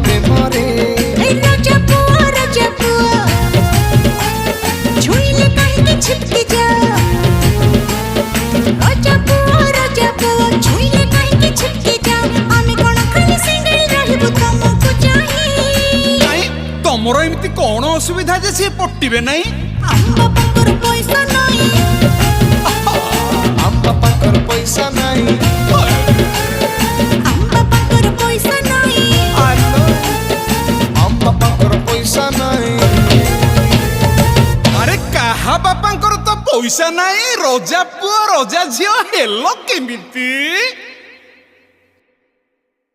प्रेमरे राजा पुआ छुईले काहे छिपके जा राजा पुआ छुईले काहे छिपके जा आमे कोन खाली सिंगल रहबो तुमको चाही नहीं तमरो एमती कौन असुविधा जे से पट्टिबे नहीं अम्मा पाकर पैसा नहीं अम्मा पाकर पैसा नहीं अम्मा पाकर पैसा नहीं अम्मा पाकर पैसा नहीं अरे कहा बापांकर तो पैसा नहीं रोजा पुआ रोजा झियो हेलो केमिति